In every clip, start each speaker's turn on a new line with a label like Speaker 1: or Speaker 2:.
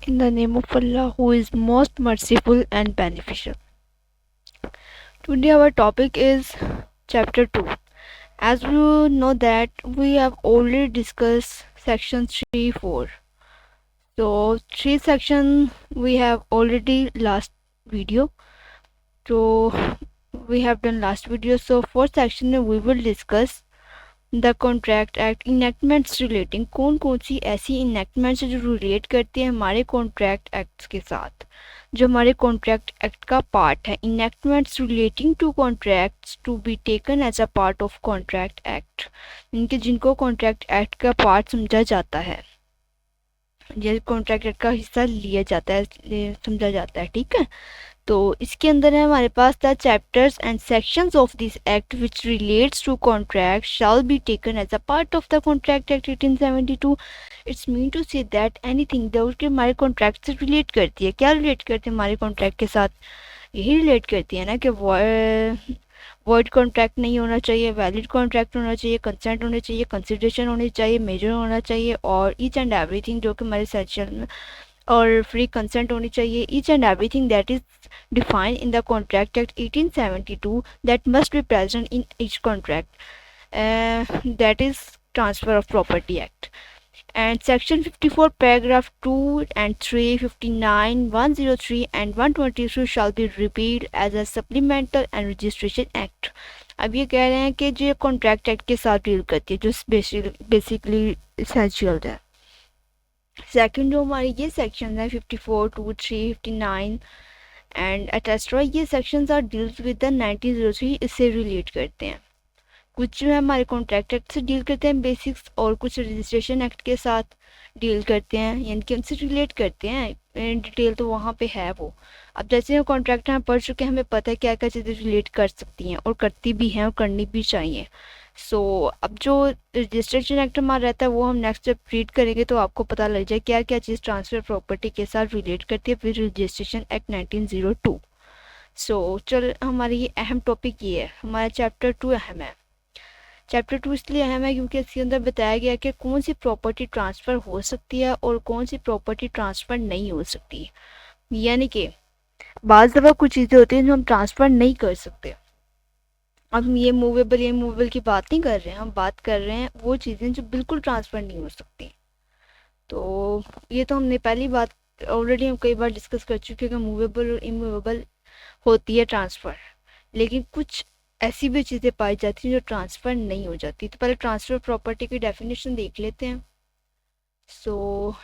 Speaker 1: In the name of Allah, who is most merciful and beneficial. Today our topic is chapter 2. As you know that we have already discussed section 3, 4. So 3 section we have already last video. So we have done last video. So 4th section we will discuss the contract act enactments relating कौन कौन सी ऐसी इनेक्टमेंट्स जो relate करती हैं हमारे contract acts के साथ, जो हमारे कॉन्ट्रैक्ट एक्ट का पार्ट है. Enactments relating to contracts to be taken as a part of contract act, इनके जिनको कॉन्ट्रैक्ट एक्ट का पार्ट समझा जाता है, ये कॉन्ट्रैक्ट एक्ट का हिस्सा लिया जाता है, समझा जाता है. ठीक है, तो इसके अंदर है हमारे पास the chapters and sections of this act which relates to contract shall be taken as a part of the contract act 1872. It's mean to say that anything जो कि हमारे कॉन्ट्रैक्ट से रिलेट करती है. क्या रिलेट करती है हमारे कॉन्ट्रैक्ट के साथ? यही रिलेट करती है ना कि वॉइड कॉन्ट्रैक्ट नहीं होना चाहिए, वैलिड कॉन्ट्रैक्ट होना चाहिए, कंसेंट होने चाहिए, कंसिडरेशन होनी चाहिए, मेजर होना चाहिए, और ईच एंड एवरीथिंग जो कि हमारे सेक्शन में, और फ्री कंसेंट होनी चाहिए. Each and everything that is defined in the Contract Act 1872 that must be present in each contract, that is Transfer of Property Act. And section 54 paragraph 2 and 3, 59, 103 and 123 shall be repealed as a supplemental and registration act. अब ये कह रहे हैं कि जो contract act के साथ deal करती है, जो बेसिकली इसेंशियल है. सेकंड जो हमारी ये सेक्शन है 54, 2, 3, 59 एंड एटेस्ट्रा, ये sections are deals with the 1903, इससे रिलेट करते हैं. कुछ जो है हमारे कॉन्ट्रैक्ट एक्ट से डील करते हैं बेसिक्स, और कुछ रजिस्ट्रेशन एक्ट के साथ डील करते हैं, यानी कि उनसे रिलेट करते हैं. डिटेल तो वहाँ पे है वो. अब जैसे हम कॉन्ट्रैक्ट में पढ़ चुके हैं, हमें पता है क्या क्या चीज़ें रिलेट कर सकती हैं और करती भी हैं और करनी भी चाहिए. सो अब जो रजिस्ट्रेशन एक्ट हमारा रहता है वो हम नेक्स्ट जब रीड करेंगे तो आपको पता लग जाए क्या क्या चीज़ ट्रांसफ़र प्रॉपर्टी के साथ रिलेट करती है फिर रजिस्ट्रेशन एक्ट 1902. सो चल हमारी ये अहम टॉपिक ये है, हमारा चैप्टर 2 अहम है. चैप्टर 2 इसलिए अहम है क्योंकि इसके अंदर बताया गया कि कौन सी प्रॉपर्टी ट्रांसफ़र हो सकती है और कौन सी प्रॉपर्टी ट्रांसफ़र नहीं हो सकती. यानी कि बाज़ दफ़ा कुछ चीज़ें होती हैं जो हम ट्रांसफ़र नहीं कर सकते. अब ये मूवेबल की बात नहीं कर रहे हैं, हम बात कर रहे हैं वो चीज़ें जो बिल्कुल ट्रांसफ़र नहीं हो सकती. तो ये तो हमने पहली बात ऑलरेडी हम कई बार डिस्कस कर चुके हैं कि मूवेबल और इमूवेबल होती है ट्रांसफ़र, लेकिन कुछ ऐसी भी चीज़ें पाई जाती हैं जो ट्रांसफ़र नहीं हो जाती. तो पहले ट्रांसफ़र प्रॉपर्टी की डेफिनेशन देख लेते हैं. सो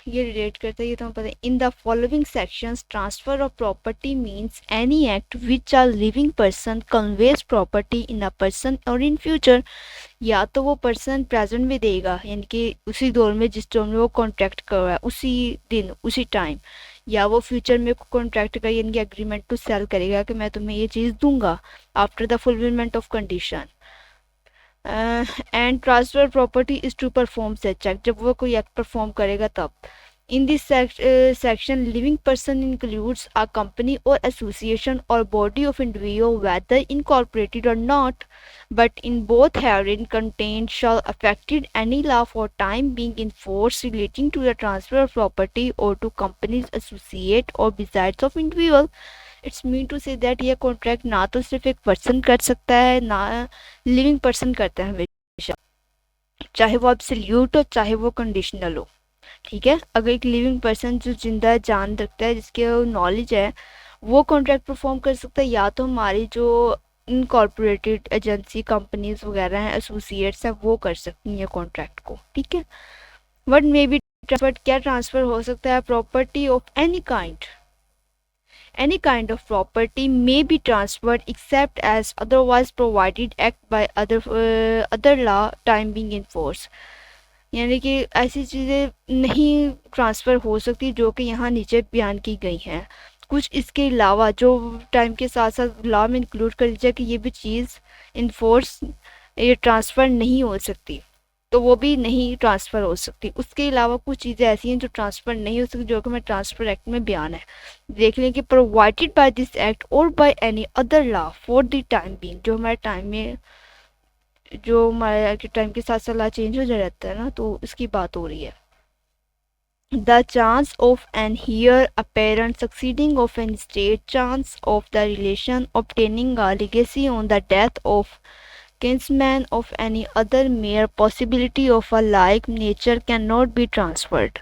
Speaker 1: ये रिलेट करते हैं, ये तो हम पता है. In the following sections transfer of property means any act which are living person conveys property in a person और इन फ्यूचर. या तो वो पर्सन प्रेजेंट में देगा, यानी कि उसी दौर में जिस दौर में वो कॉन्ट्रैक्ट कर रहा है उसी दिन उसी टाइम, या वो फ्यूचर में कॉन्ट्रैक्ट का यानी कि एग्रीमेंट टू सेल करेगा कि मैं तुम्हें ये चीज़ दूंगा after the fulfilment of condition. And transfer property is to perform such act, जब वो कोई एक्ट परफॉर्म करेगा तब. In this section living person includes a company or association or body of individual whether incorporated or not, but in both herein contained shall affected any law for time being in force relating to the transfer of property or to companies associate or besides of individual. It's mean to say that ये contract ना तो सिर्फ एक person कर सकता है ना living person करता है हमेशा, चाहे वो एब्सोल्यूट हो चाहे वो कंडीशनल हो. ठीक है, अगर एक लिविंग पर्सन जो जिंदा जान रखता है जिसके नॉलेज है वो कॉन्ट्रैक्ट परफॉर्म कर सकता है, या तो हमारी जो इनकॉर्पोरेटेड एजेंसी कंपनीज वगैरह हैं एसोसिएट्स हैं वो कर सकती हैं कॉन्ट्रैक्ट को. ठीक है, वट मे बी ट्रांसफर, क्या ट्रांसफ़र हो सकता है? Property of any kind, any kind of property may be transferred except as otherwise provided act by other law time being in force. यानी कि ऐसी चीज़ें नहीं ट्रांसफ़र हो सकती जो कि यहाँ नीचे बयान की गई हैं. कुछ इसके अलावा जो टाइम के साथ साथ लॉ में इंक्लूड कर लीजिए कि ये भी चीज़ इन फोर्स ये ट्रांसफ़र नहीं हो सकती, तो वो भी नहीं ट्रांसफ़र हो सकती. उसके अलावा कुछ चीज़ें ऐसी हैं जो ट्रांसफ़र नहीं हो सकती जो कि मैं ट्रांसफ़र एक्ट में बयान है. देख लें कि प्रोवाइडेड बाय दिस एक्ट और by any other law for the time being, जो हमारे टाइम में जो हमारे टाइम के साथ साथ लॉ चेंज हो जाता है ना, तो इसकी बात हो रही है. The chance of an heir apparent succeeding of an estate, chance of the relation obtaining a legacy on the death of kinsman of any other, mere possibility of a like nature cannot be transferred।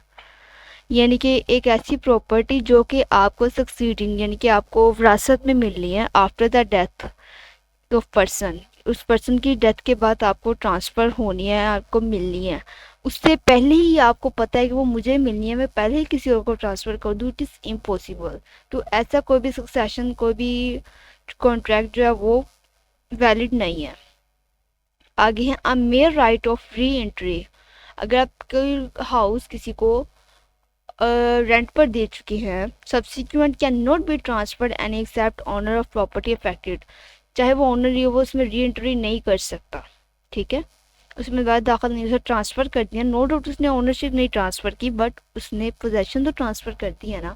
Speaker 1: यानी कि एक ऐसी property जो कि आपको succeeding यानी कि आपको विरासत में मिलनी है after the death of person, उस पर्सन की डेथ के बाद आपको ट्रांसफ़र होनी है, आपको मिलनी है, उससे पहले ही आपको पता है कि वो मुझे मिलनी है, मैं पहले ही किसी और को ट्रांसफ़र कर दूँ, इट इज़ इम्पॉसिबल। तो ऐसा कोई भी सक्सेशन, कोई भी कॉन्ट्रैक्ट जो है वो वैलिड नहीं है। आगे है a mere right of re entry. अगर आप कोई हाउस किसी को रेंट पर दे चुके हैं, subsequent can not be transferred any except owner of property affected, चाहे वो ऑनर ही हो वो उसमें री एंट्री नहीं कर सकता, ठीक है, उसमें बाद दाखिल नहीं, उसे ट्रांसफ़र कर दिया, नो डाउट उसने ओनरशिप नहीं ट्रांसफ़र की बट उसने पोजेशन तो ट्रांसफ़र कर दी है ना।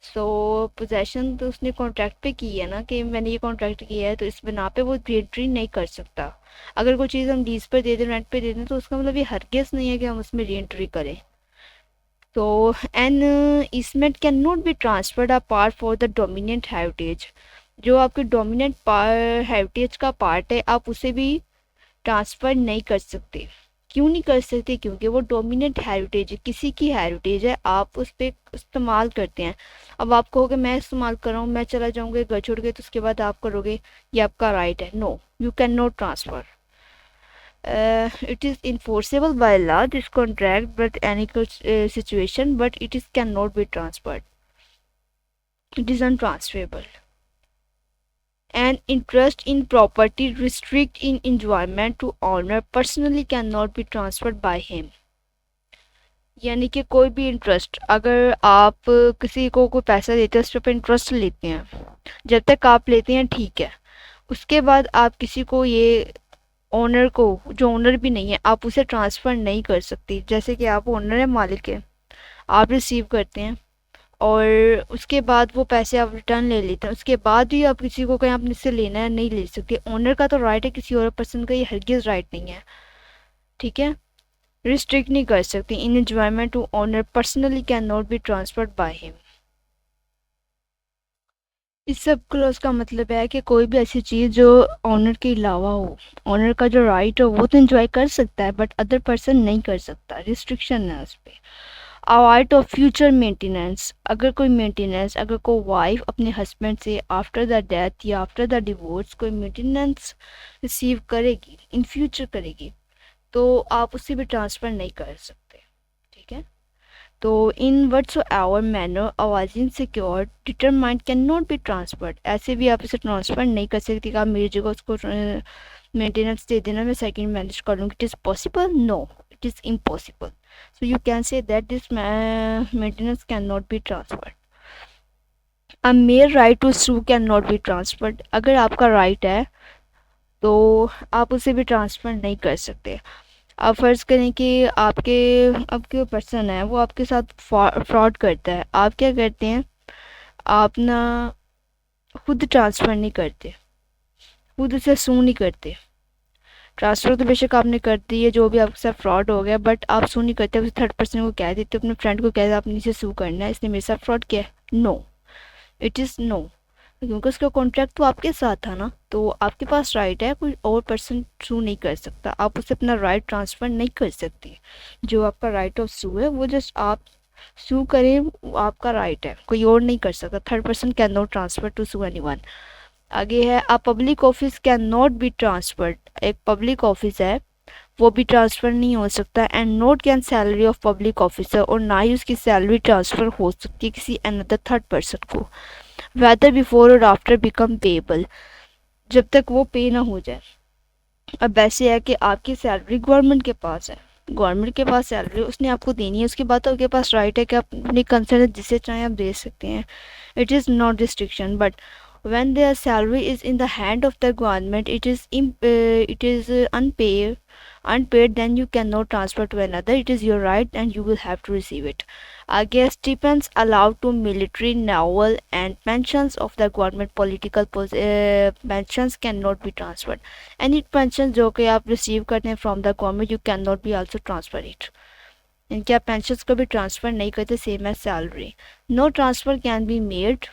Speaker 1: सो पोजेशन तो उसने कॉन्ट्रैक्ट पे की है ना कि मैंने ये कॉन्ट्रैक्ट किया है, तो इस बिना पे वो री एंट्री नहीं कर सकता। अगर कोई चीज़ हम लीज पर दे दें, रेंट पे दे दें, तो उसका मतलब ये हरगिज़ नहीं है कि हम उसमें री एंट्री करें। तो an easement can not be transferred a part for the dominant heritage, जो आपके डोमिनेंट हेरिटेज का पार्ट है आप उसे भी ट्रांसफ़र नहीं कर सकते। क्यों नहीं कर सकते? क्योंकि वो डोमिनेंट हेरिटेज है, किसी की हेरिटेज है, आप उस पर इस्तेमाल करते हैं। अब आप कहोगे मैं इस्तेमाल कर रहा हूँ, मैं चला जाऊँगा घर छोड़ के, तो उसके बाद आप करोगे, ये आपका राइट है। No, you can not transfer. It is enforceable by law this contract but any situation, but it is cannot be transferred, it is untransferable। An interest in property restrict in enjoyment to owner personally cannot be transferred by him। यानी कि कोई भी interest, अगर आप किसी को कोई पैसा देते हैं उस पर इंटरेस्ट लेते हैं, जब तक आप लेते हैं ठीक है, उसके बाद आप किसी को ये ओनर को, जो ओनर भी नहीं है, आप उसे ट्रांसफ़र नहीं कर सकती। जैसे कि आप ओनर है, मालिक है, आप रिसीव करते हैं और उसके बाद वो पैसे आप रिटर्न ले लेते हैं, उसके बाद भी आप किसी को कहीं आपने इससे लेना है, नहीं ले सकते। ओनर का तो राइट है, किसी और पर्सन का ये हरगिज़ राइट नहीं है, ठीक है, रिस्ट्रिक्ट नहीं कर सकते। In enjoyment to owner personally can not be transferred by him. इस सब क्लॉज का मतलब है कि कोई भी ऐसी चीज़ जो ऑनर के अलावा हो, ऑनर का जो राइट हो वो तो एंजॉय कर सकता है बट अदर पर्सन नहीं कर सकता, रिस्ट्रिक्शन है उस पर। राइट ऑफ फ्यूचर मेंटेनेंस, अगर कोई मेंटेनेंस, अगर कोई वाइफ अपने हस्बैंड से आफ्टर द डेथ या आफ्टर द डिवोर्स कोई मेंटेनेंस रिसीव करेगी, इन फ्यूचर करेगी, तो आप उससे भी ट्रांसफ़र नहीं कर सकते, ठीक है। तो इन व्हाटसोएवर मैनर अवाजिन secure determined can not be transferred, ऐसे भी आप इसे ट्रांसफ़र नहीं कर सकते कि आप मेरी जगह उसको मेंटेनेंस दे देना, मैं सेकंड मैनेज कर लूँगी। It is possible? No, it is impossible. So you can say that this maintenance can not be transferred. A mere right to sue can not be transferred, अगर आपका राइट है तो आप उसे भी ट्रांसफ़र नहीं कर सकते। आप फ़र्ज़ करें कि आपके पर्सन है वो आपके साथ फ्रॉड करता है, आप क्या करते हैं, आप ना खुद ट्रांसफ़र नहीं करते, खुद उसे सू नहीं करते। ट्रांसफ़र तो बेशक आपने कर दी है, जो भी आपके साथ फ्रॉड हो गया, बट आप सू नहीं करते, उसे थर्ड पर्सन को कह देते, अपने फ्रेंड को कह देते आपने इसे सू करना है, इसने मेरे साथ फ्रॉड किया है। नो, इट इज़ नो, क्योंकि उसका कॉन्ट्रैक्ट तो आपके साथ था ना, तो आपके पास राइट है, कोई और पर्सन सू नहीं कर सकता, आप उसे अपना राइट ट्रांसफ़र नहीं कर सकते। जो आपका राइट ऑफ सू है वो जस्ट आप सू करें, वो आपका राइट है, कोई और नहीं कर सकता। Third person can not transfer to sue anyone. आगे है a public office can not be transferred, एक पब्लिक ऑफिस है वो भी ट्रांसफ़र नहीं हो सकता। And nor can salary of public officer, और ना ही उसकी सैलरी ट्रांसफ़र हो सकती है किसी अनदर थर्ड पर्सन को, वेदर बिफोर और आफ्टर बिकम पेएबल, जब तक वो पे ना हो जाए। अब ऐसे है कि आपकी सैलरी गवर्नमेंट के पास है, गवर्नमेंट के पास सैलरी उसने आपको देनी है, उसके बाद तो आपके पास राइट है कि आप अपनी कंसर्न जिसे चाहें आप दे सकते हैं, it is not restriction. But when their salary is in the hand of the government, it is unpaid, then you cannot transfer to another, it is your right and you will have to receive it। Again, stipends allowed to military, naval and pensions of the government political pensions cannot be transferred। any pension जो कि आप receive करते हैं from the government, you cannot be also transfer it। इनके आप pension को भी transfer नहीं करते same as salary. No transfer can be made,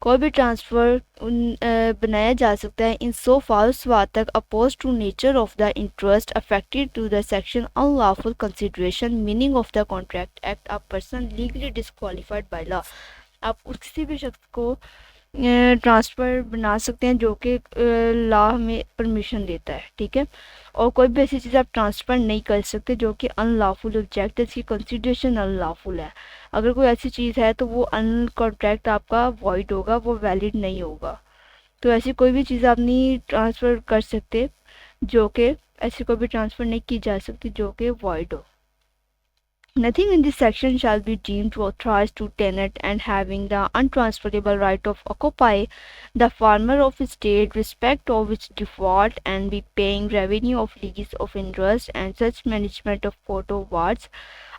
Speaker 1: कोई भी ट्रांसफ़र बनाया जा सकता है इन सो फार उस बात तक oppose to nature of the interest affected to the section unlawful consideration meaning of the contract act a person legally disqualified by law. आप किसी भी शख्स को ट्रांसफ़र बना सकते हैं जो कि लॉ में परमिशन देता है, ठीक है। और कोई भी ऐसी चीज़ आप ट्रांसफ़र नहीं कर सकते जो कि अनलॉफुल ऑब्जेक्ट है, इसकी कंसिडरेशन अनलॉफुल है। अगर कोई ऐसी चीज़ है तो वो कॉन्ट्रैक्ट आपका वॉइड होगा, वो वैलिड नहीं होगा। तो ऐसी कोई भी चीज़ आप नहीं ट्रांसफ़र कर सकते जो कि ऐसी कोई भी ट्रांसफ़र नहीं की जा सकती जो कि वॉइड हो। Nothing in this section shall be deemed to authorize to tenant and having the untransferable right of occupy the farmer of estate respect of which default and be paying revenue of lease of interest and such management of court of wards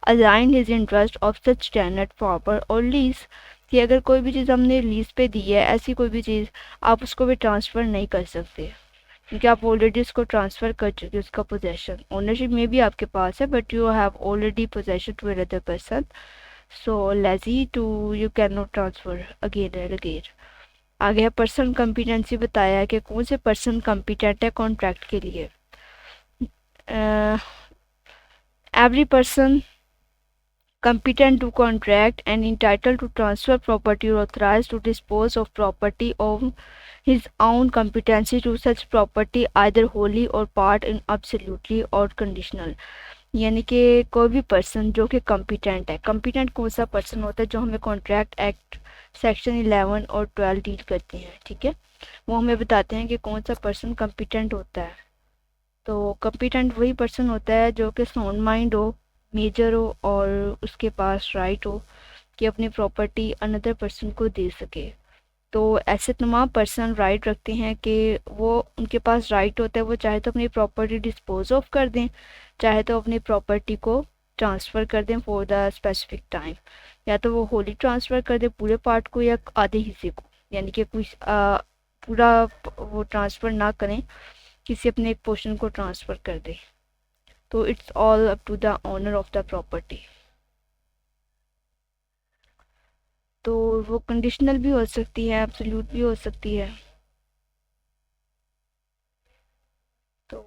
Speaker 1: align his interest of such tenant farmer or lease कि अगर कोई भी चीज़ हमने lease पे दी है ऐसी कोई भी चीज़ आप उसको भी ट्रांसफ़र नहीं कर सकते क्योंकि आप ऑलरेडी उसको ट्रांसफ़र कर चुके उसका पोजेशन ओनरशिप में भी आपके पास है but you have already possession to another person so lazy to you can not transfer again and again. आगे है पर्सन कम्पिटेंसी बताया है कि कौन से पर्सन कम्पिटेंट है कॉन्ट्रैक्ट के लिए। Every person competent to contract and entitled to transfer property or authorized to dispose of property of his own competency to such property either wholly or part in absolutely or conditional। यानी कि कोई भी person जो कि competent है, competent कौन सा person होता है जो हमें कॉन्ट्रैक्ट एक्ट सेक्शन 11 और 12 डील करते हैं, ठीक है। वो हमें बताते हैं कि कौन सा पर्सन कम्पिटेंट होता है। तो कम्पिटेंट वही पर्सन होता है जो कि साउंड माइंड हो, मेजर हो और उसके पास राइट हो कि अपनी प्रॉपर्टी अनदर पर्सन को दे सके। तो ऐसे तमाम पर्सन राइट रखते हैं कि वो उनके पास राइट होता है वो चाहे तो अपनी प्रॉपर्टी डिस्पोज ऑफ कर दें, चाहे तो अपनी प्रॉपर्टी को ट्रांसफ़र कर दें फॉर द स्पेसिफिक टाइम, या तो वो होली ट्रांसफ़र कर दें पूरे पार्ट को या आधे हिस्से को, यानी कि कुछ पूरा वो ट्रांसफ़र ना करें, किसी अपने एक पोर्शन को ट्रांसफ़र कर दें। तो it's all up to the owner of the property. तो वो कंडीशनल भी हो सकती है, एब्सोल्यूट भी हो सकती है। तो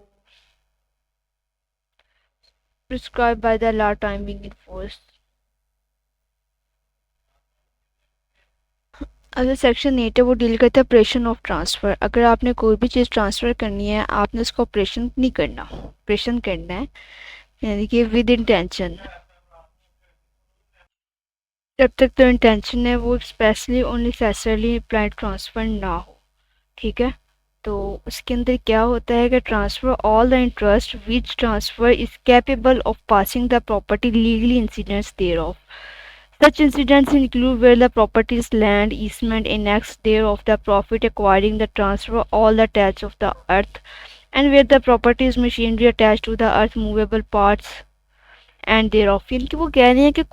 Speaker 1: prescribe by the law time being enforced. अगर सेक्शन 8 है वो डील करता है ऑपरेशन ऑफ ट्रांसफ़र। अगर आपने कोई भी चीज़ ट्रांसफ़र करनी है आपने उसका ऑपरेशन नहीं करना, ऑपरेशन करना है यानी कि विद इंटेंशन। जब तक तो इंटेंशन है वो स्पेशली और नेसेसरली इम्प्लाइड ट्रांसफ़र ना हो, ठीक है। तो उसके अंदर क्या होता है कि transfer all the interest which transfer is capable of passing the property legally incidents thereof. Such incidents include where the property's land easement annexed thereof the profit acquiring the transfer all the attached of the earth and where the property's machinery attached to the earth movable parts and thereof। यानी कि वो कह रहे हैं कि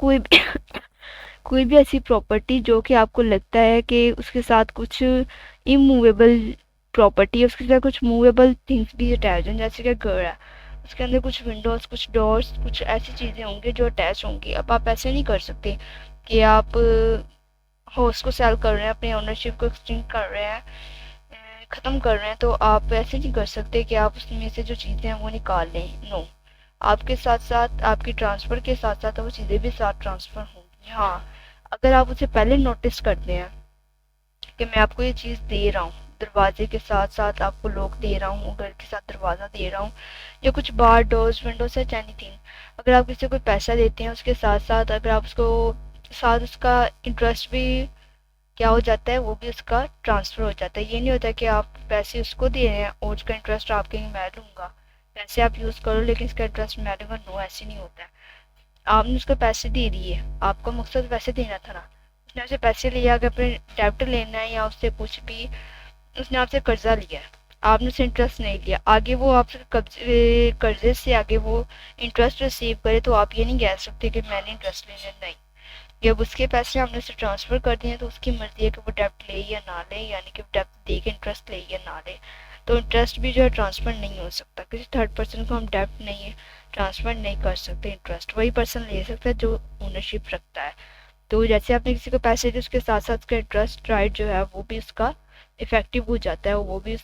Speaker 1: कोई भी ऐसी प्रॉपर्टी जो कि आपको लगता है कि उसके साथ कुछ इमूवेबल प्रॉपर्टी है, उसके साथ कुछ मूवेबल थिंग्स भी अटैच हैं, जैसे कि घर है उसके अंदर कुछ विंडोज़ कुछ डोर्स कुछ ऐसी चीज़ें होंगी जो अटैच होंगी। अब आप ऐसे नहीं कर सकते कि आप हाउस को सेल कर रहे हैं, अपनी ओनरशिप को एक्सचेंज कर रहे हैं, ख़त्म कर रहे हैं, तो आप ऐसे नहीं कर सकते कि आप उसमें से जो चीज़ें हैं वो निकाल लें। नो, आपके साथ साथ आपकी ट्रांसफ़र के साथ साथ वो चीज़ें भी साथ ट्रांसफ़र होंगी। हाँ, अगर आप उसे पहले नोटिस करते हैं कि मैं आपको ये चीज़ दे रहा हूँ, दरवाजे के साथ साथ आपको लॉक दे रहा हूँ, घर के साथ दरवाज़ा दे रहा हूँ या कुछ बार डोर्स विंडोज है एनीथिंग, अगर आप किसी को पैसा देते हैं उसके साथ साथ अगर आप उसको साथ उसका इंटरेस्ट भी क्या हो जाता है, वो भी उसका ट्रांसफ़र हो जाता है। ये नहीं होता कि आप पैसे उसको दे रहे हैं और उसका इंटरेस्ट आपके मैं लूँगा, पैसे आप यूज़ करो लेकिन इसका इंटरेस्ट मैं लूँगा। नो, ऐसे नहीं होता है। आपने उसको पैसे दे दिए, आपका मकसद पैसे देना था ना, उसने उससे पैसे लिया, अगर अपने डेब्ट लेना है या उससे कुछ भी उसने आपसे कर्जा लिया है, आपने उससे इंटरेस्ट नहीं लिया, आगे वो आपसे कर्जे से आगे वो इंटरेस्ट रिसीव करे तो आप ये नहीं कह सकते कि मैंने इंटरेस्ट लेना नहीं। जब उसके पैसे हमने उसे ट्रांसफ़र कर दिए तो उसकी मर्ज़ी है कि वो डेब्ट ले या ना ले, यानी कि डेब्ट दे के इंटरेस्ट ले या ना ले। तो इंटरेस्ट भी जो है ट्रांसफ़र नहीं हो सकता, किसी थर्ड पर्सन को हम डेब्ट नहीं ट्रांसफ़र नहीं कर सकते इंटरेस्ट, वही पर्सन ले सकता है जो ओनरशिप रखता है। तो जैसे आपने किसी को पैसे दिए उसके साथ साथ उसका इंटरेस्ट राइट जो है वो भी उसका इफेक्टिव हो जाता है, वो भी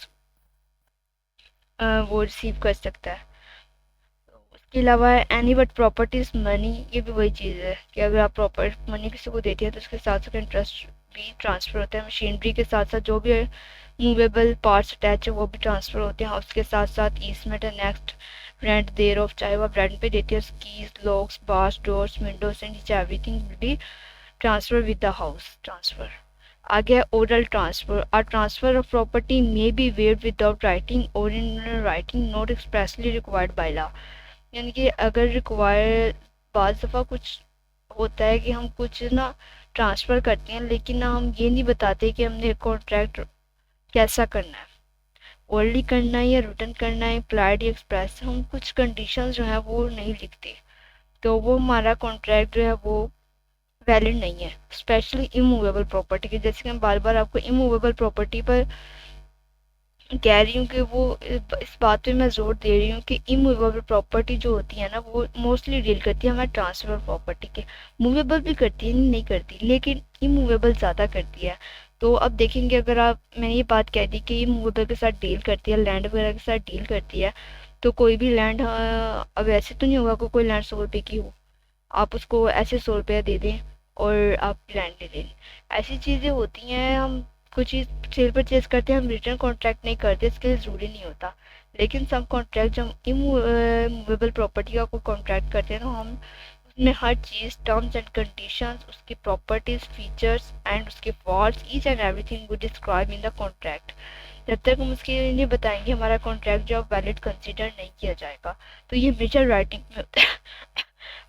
Speaker 1: वो रिसीव कर सकता है। उसके अलावा एनी बट प्रॉपर्टीज मनी, ये भी वही चीज़ है कि अगर आप प्रॉपर मनी किसी को देते हैं तो उसके साथ साथ इंटरेस्ट भी ट्रांसफ़र होता है। मशीनरी के साथ साथ जो भी मूवेबल पार्ट्स अटैच है वो भी ट्रांसफ़र होते हैं। उसके साथ साथ easement and next rent there of, चाहे वो आप रेंट पे देते हैं, keys locks bars doors windows and everything will be transfer with the house transfer. आगे oral transfer, a transfer of property may be made without writing और in writing not expressly required by law. यानी कि अगर require बाज़ दफ़ा कुछ होता है कि हम कुछ ना ट्रांसफ़र करते हैं लेकिन ना हम ये नहीं बताते कि हमने कॉन्ट्रैक्ट कैसा करना है, ओरली करना है या रिटन करना है, इम्प्लाइड या एक्सप्रेस, हम कुछ कंडीशंस जो है वो नहीं लिखते, तो वो हमारा कॉन्ट्रैक्ट जो है वो वैलिड नहीं है। स्पेशली इमूवेबल प्रॉपर्टी के, जैसे कि मैं बार बार आपको इमूवेबल प्रॉपर्टी पर कह रही हूँ कि वो इस बात पे मैं जोर दे रही हूँ कि इमूवेबल प्रॉपर्टी जो होती है ना वो मोस्टली डील करती है हमारे ट्रांसफर प्रॉपर्टी के। मूवेबल भी करती है, नहीं करती, लेकिन इमूवेबल ज़्यादा करती है। तो अब देखेंगे, अगर आप, मैंने ये बात कह दी कि इमूवेबल के साथ डील करती है, लैंड वगैरह के साथ डील करती है, तो कोई भी लैंड, अब ऐसे तो नहीं होगा कि कोई लैंड 100 रुपये की हो, आप उसको ऐसे 100 रुपया दे दें और आप लैंड ले लें। ऐसी चीज़ें होती हैं, हम कुछ चीज़ सेल परचेज करते हैं, हम रिटर्न कॉन्ट्रैक्ट नहीं करते, इसके लिए ज़रूरी नहीं होता। लेकिन सब कॉन्ट्रैक्ट जब इमूवेबल प्रॉपर्टी का कोई कॉन्ट्रैक्ट करते हैं तो हम उसमें हर चीज़, टर्म्स एंड कंडीशंस, उसकी प्रॉपर्टीज, फीचर्स एंड उसके फॉल्ट्स, ईच एंड एवरीथिंग वो डिस्क्राइब इन द कॉन्ट्रैक्ट। जब तक हम उसके लिए बताएंगे हमारा कॉन्ट्रैक्ट जो वैलिड कंसिडर नहीं किया जाएगा। तो ये मेजर राइटिंग में होता है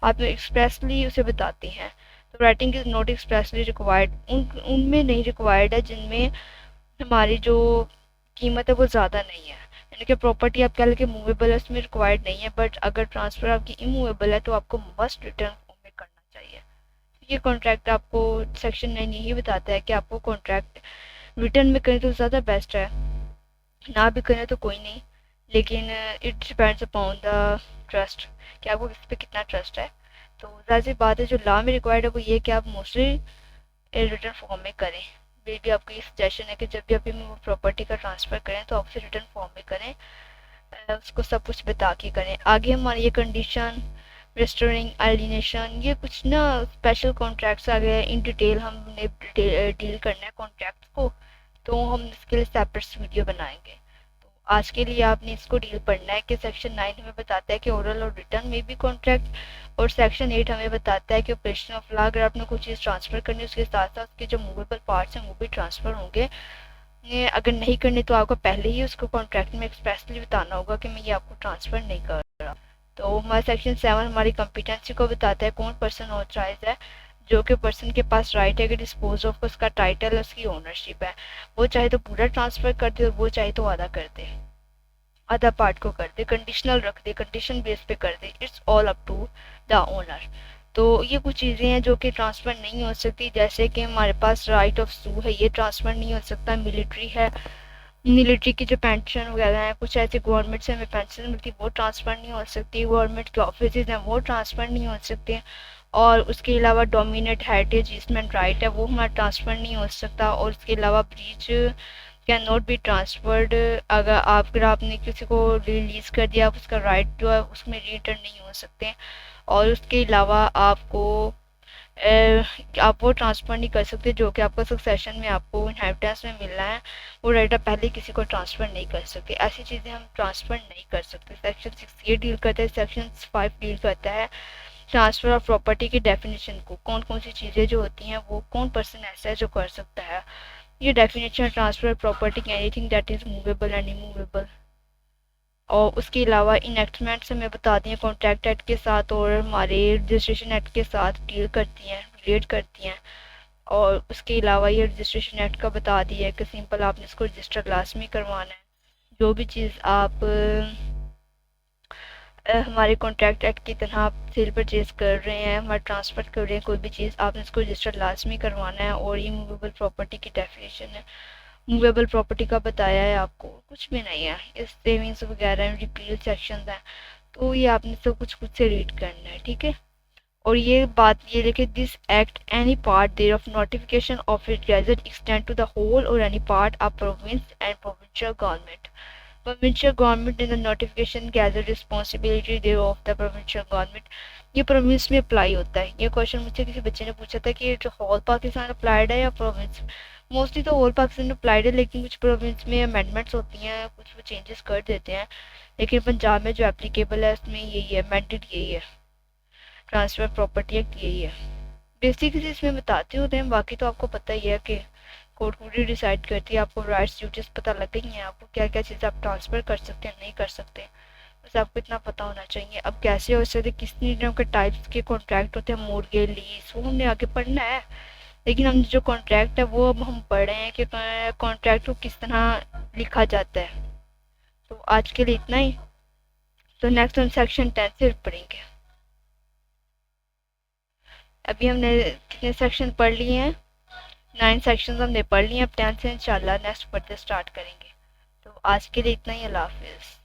Speaker 1: आप एक्सप्रेसली उसे बताते हैं। तो writing is not expressly required, उनमें नहीं रिक्वायर्ड है जिनमें हमारी जो कीमत है वो ज़्यादा नहीं है। यानी कि प्रॉपर्टी आप कह लें कि मूवेबल है, उसमें रिक्वायर्ड नहीं है, बट अगर ट्रांसफ़र आपकी इमूवेबल है तो आपको मस्ट रिटर्न फॉर्म में करना चाहिए। ये कॉन्ट्रैक्ट आपको सेक्शन 9 यही बताता है कि आपको कॉन्ट्रैक्ट रिटर्न में करें तो ज़्यादा बेस्ट है, ना भी करें तो कोई नहीं, लेकिन it depends upon the trust कि आपको किस पे कितना ट्रस्ट है। तो ज़ाहिर सी बात है जो लॉ में रिक्वायर्ड है वो ये कि आप मोस्टली रिटर्न फॉर्म में करें। मेरी भी आपको ये सजेशन है कि जब भी आप प्रॉपर्टी का ट्रांसफ़र करें तो आप उसे रिटर्न फॉर्म में करें, उसको सब कुछ बता के करें। आगे हमारी ये कंडीशन, रेस्टोरिंग, एलिनेशन, ये कुछ ना स्पेशल कॉन्ट्रैक्ट्स आ गए, इन डिटेल हमने डील करना है कॉन्ट्रैक्ट्स को, तो हम इसके लिए सेपरेट वीडियो बनाएंगे। तो आज के लिए आपने इसको डील पढ़ना है कि सेक्शन 9 हमें बताता है कि ओरल और रिटर्न में भी कॉन्ट्रैक्ट, और सेक्शन 8 हमें बताता है कि ऑपरेशन ऑफ लॉ, अगर आपने कोई चीज़ ट्रांसफ़र करनी है उसके साथ साथ उसके जो मूवेबल पार्ट्स हैं वो भी ट्रांसफ़र होंगे। ये अगर नहीं करने तो आपको पहले ही उसको कॉन्ट्रैक्ट में एक्सप्रेसली बताना होगा कि मैं ये आपको ट्रांसफ़र नहीं कर रहा। तो हमारा सेक्शन 7 हमारी कॉम्पिटेंसी को बताता है, कौन पर्सन ऑथराइज है, जो कि पर्सन के पास राइट है कि डिस्पोज ऑफ, उसका टाइटल है, उसकी ओनरशिप है, वो चाहे तो पूरा ट्रांसफ़र कर दे और वो चाहे तो आधा कर दे, आधा पार्ट को कर दे, कंडीशनल रख दे, कंडीशन बेस पे कर दे, it's all up to the owner. तो ये कुछ चीज़ें हैं जो कि ट्रांसफ़र नहीं हो सकती, जैसे कि हमारे पास राइट ऑफ सू है, ये ट्रांसफ़र नहीं हो सकता। मिलिट्री है, मिलिट्री की जो पेंशन वगैरह हैं, कुछ ऐसे गवर्नमेंट से हमें पेंशन मिलती है वो ट्रांसफ़र नहीं हो सकती, गवर्नमेंट के ऑफिस हैं वो ट्रांसफ़र नहीं हो सकते, और उसके अलावा डोमिनेट हेरिटेज ईसमेंट राइट है वो हमारा ट्रांसफ़र नहीं हो सकता, और उसके अलावा breach can not be transferred, अगर आपने किसी को रिलीज़ कर दिया, आप उसका राइट जो है उसमें रिटर्न नहीं हो सकते, और उसके अलावा आपको आप वो ट्रांसफ़र नहीं कर सकते जो कि आपको सक्सेशन में, आपको इनहेरिटेंस में मिलना है, वो राइट आप पहले किसी को ट्रांसफ़र नहीं कर सकते। ऐसी चीज़ें हम ट्रांसफ़र नहीं कर सकते। सेक्शन 6 ये डील करता है, सेक्शन 5 डील करता है ट्रांसफ़र ऑफ प्रॉपर्टी की डेफिनेशन को, कौन कौन सी चीज़ें जो होती हैं वो कौन पर्सन ऐसा है जो कर सकता है। ये definition transfer property anything that is movable and immovable. और उसके अलावा इनेक्टमेंट्स हमें बता दी हैं कॉन्ट्रैक्ट एक्ट के साथ और हमारे रजिस्ट्रेशन एक्ट के साथ डील करती हैं, रिलेट करती हैं। और उसके अलावा ये रजिस्ट्रेशन एक्ट का बता दिया है कि सिंपल आपने इसको रजिस्टर लाजमी करवाना है। जो भी चीज़ आप हमारे कॉन्ट्रैक्ट एक्ट की तरह आप सेल परचेज कर रहे हैं, हमारे ट्रांसफ़र कर रहे हैं कोई भी चीज़, आपने इसको रजिस्टर लाजमी करवाना है। और ये मूवेबल प्रॉपर्टी की डेफिनेशन है, मूवेबल प्रॉपर्टी का बताया है आपको, कुछ भी नहीं है, इस सेविंग्स वगैरह रिपील सेक्शन हैं। तो ये आपने सब कुछ खुद से रीड करना है, ठीक है। और ये बात ये लेके this act any part there of notification of it gazette extend to the whole और any part of province and provincial government. provincial government in the notification gather responsibility there of the provincial government। ये province में apply होता है। ये question मुझसे किसी बच्चे ने पूछा था कि जो होल पाकिस्तान अप्लाइड है या प्रोविंस। मोस्टली तो होल पाकिस्तान अप्लाइड है, लेकिन कुछ प्रोविंस में अमेंडमेंट्स होती हैं, कुछ वो चेंजेस कर देते हैं। लेकिन पंजाब में जो एप्लीकेबल है उसमें यही है, अमेंडेड यही है, ट्रांसफर प्रॉपर्टी एक्ट यही है। बेसिकली इसमें बताते होते हैं, बाकी तो आपको पता ही है कि कोर्ट खुद ही डिसाइड करती है। आपको राइट्स ड्यूटीज पता लग गई हैं, आपको क्या क्या चीज़ें आप ट्रांसफ़र कर सकते हैं, नहीं कर सकते, बस आपको इतना पता होना चाहिए। अब कैसे हो सकते, किस तरह के टाइप्स के कॉन्ट्रैक्ट होते हैं, मोर्गेज, लीज, वो हमने आगे पढ़ना है। लेकिन हम जो कॉन्ट्रैक्ट है वो अब हम पढ़ रहे हैं कि कॉन्ट्रैक्ट को किस तरह लिखा जाता है। तो आज के लिए इतना ही। तो नेक्स्ट हम सेक्शन 10 से पढ़ेंगे। अभी हमने कितने सेक्शन पढ़ लिए हैं, 9 सेक्शन हमने पढ़ लिए हैं। अब 10 से इंशाल्लाह नेक्स्ट पढ़ते स्टार्ट करेंगे। तो आज के लिए इतना ही। अल्लाह हाफिज़।